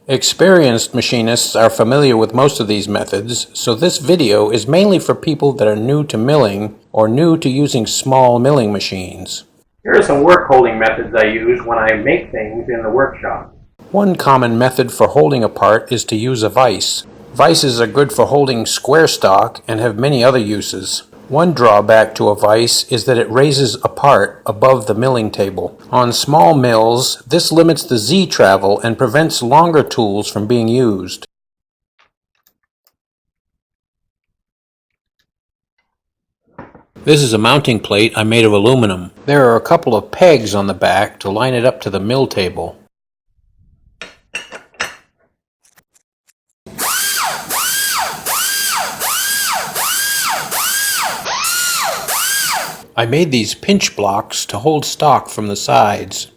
Experienced machinists are familiar with most of these methods, so this video is mainly for people that are new to milling or new to using small milling machines. Here are some work holding methods I use when I make things in the workshop. One common method for holding a part is to use a vise. Vices are good for holding square stock and have many other uses. One drawback to a vise is that it raises a part above the milling table. On small mills, this limits the Z travel and prevents longer tools from being used. This is a mounting plate I made of aluminum. There are a couple of pegs on the back to line it up to the mill table. I made these pinch blocks to hold stock from the sides.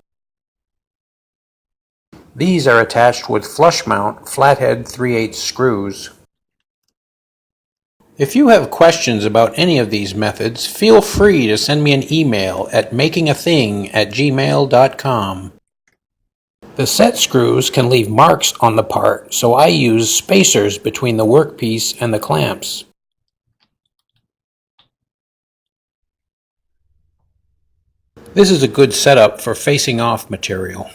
These are attached with flush mount flathead 3/8 screws. If you have questions about any of these methods, feel free to send me an email at makingathing@gmail.com. The set screws can leave marks on the part, so I use spacers between the workpiece and the clamps. This is a good setup for facing off material.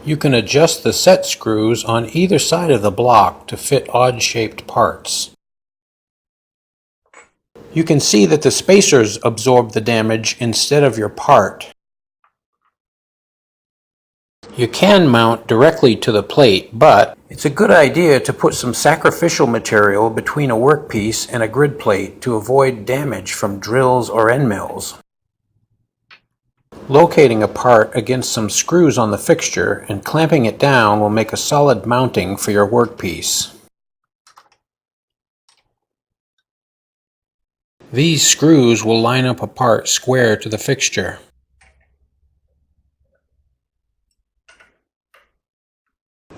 You can adjust the set screws on either side of the block to fit odd-shaped parts. You can see that the spacers absorb the damage instead of your part. You can mount directly to the plate, but it's a good idea to put some sacrificial material between a workpiece and a grid plate to avoid damage from drills or end mills. Locating a part against some screws on the fixture and clamping it down will make a solid mounting for your workpiece. These screws will line up a part square to the fixture.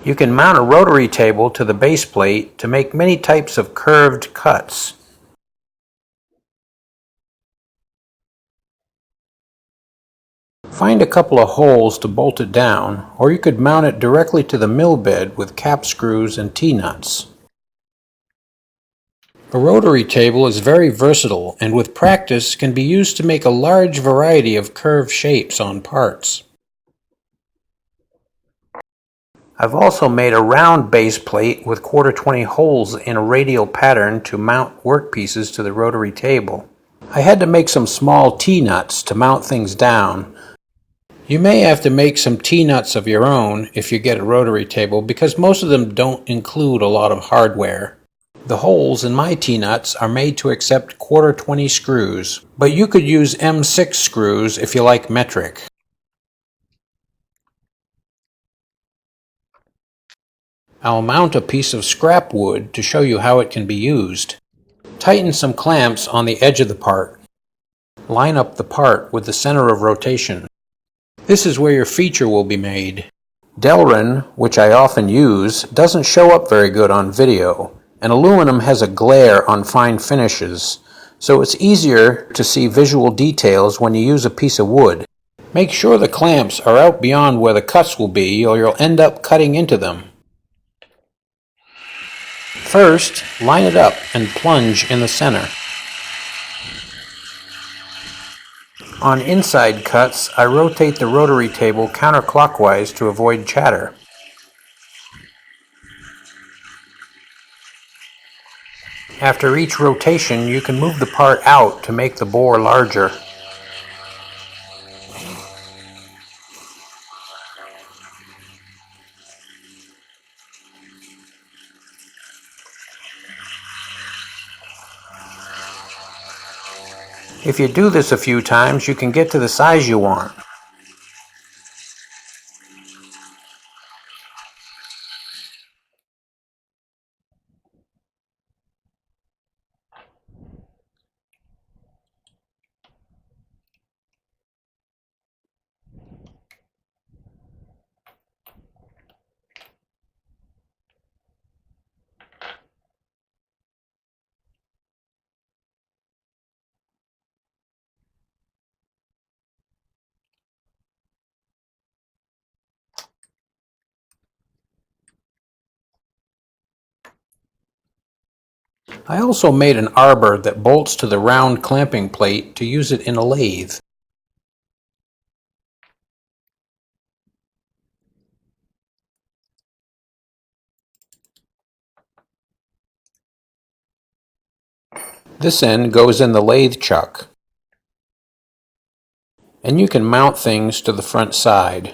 You can mount a rotary table to the base plate to make many types of curved cuts. Find a couple of holes to bolt it down, or you could mount it directly to the mill bed with cap screws and T-nuts. A rotary table is very versatile and with practice can be used to make a large variety of curved shapes on parts. I've also made a round base plate with 1/4-20 holes in a radial pattern to mount workpieces to the rotary table. I had to make some small T-nuts to mount things down. You may have to make some T-nuts of your own if you get a rotary table because most of them don't include a lot of hardware. The holes in my T-nuts are made to accept 1/4-20 screws, but you could use M6 screws if you like metric. I'll mount a piece of scrap wood to show you how it can be used. Tighten some clamps on the edge of the part. Line up the part with the center of rotation. This is where your feature will be made. Delrin, which I often use, doesn't show up very good on video, and aluminum has a glare on fine finishes, so it's easier to see visual details when you use a piece of wood. Make sure the clamps are out beyond where the cuts will be or you'll end up cutting into them. First, line it up and plunge in the center. On inside cuts, I rotate the rotary table counterclockwise to avoid chatter. After each rotation, you can move the part out to make the bore larger. If you do this a few times, you can get to the size you want. I also made an arbor that bolts to the round clamping plate to use it in a lathe. This end goes in the lathe chuck, and you can mount things to the front side.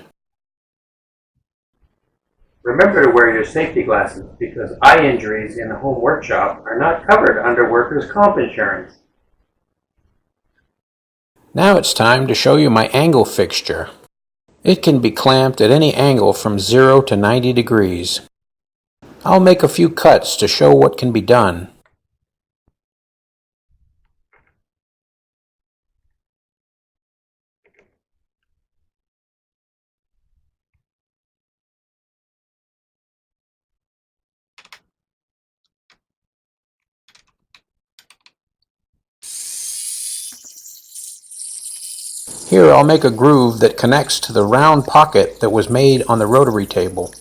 Remember to wear your safety glasses because eye injuries in the home workshop are not covered under workers' comp insurance. Now it's time to show you my angle fixture. It can be clamped at any angle from 0 to 90 degrees. I'll make a few cuts to show what can be done. Here I'll make a groove that connects to the round pocket that was made on the rotary table.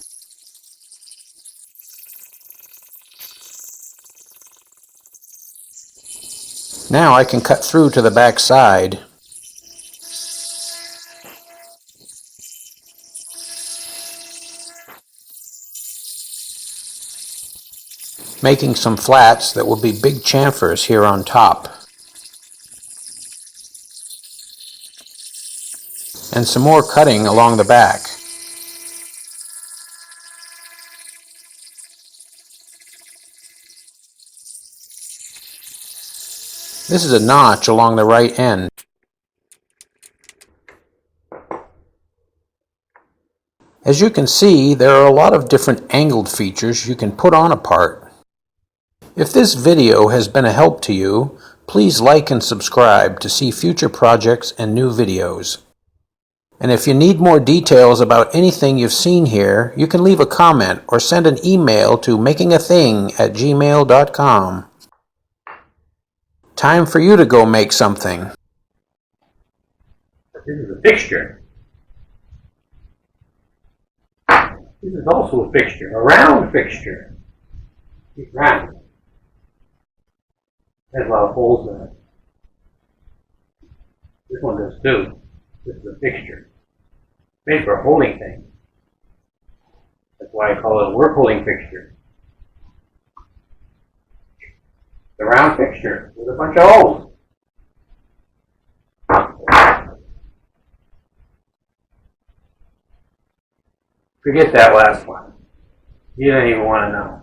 Now I can cut through to the back side. Making some flats that will be big chamfers here on top. And some more cutting along the back. This is a notch along the right end. As you can see, there are a lot of different angled features you can put on a part. If this video has been a help to you, please like and subscribe to see future projects and new videos. And if you need more details about anything you've seen here, you can leave a comment or send an email to makingathing@gmail.com. Time for you to go make something. This is a fixture. This is also a fixture, a round fixture. It's round. Has a lot of holes in it. This one does too. This is a fixture. Made for holding things. That's why I call it a workholding fixture. The round fixture with a bunch of holes. Forget that last one. You don't even want to know.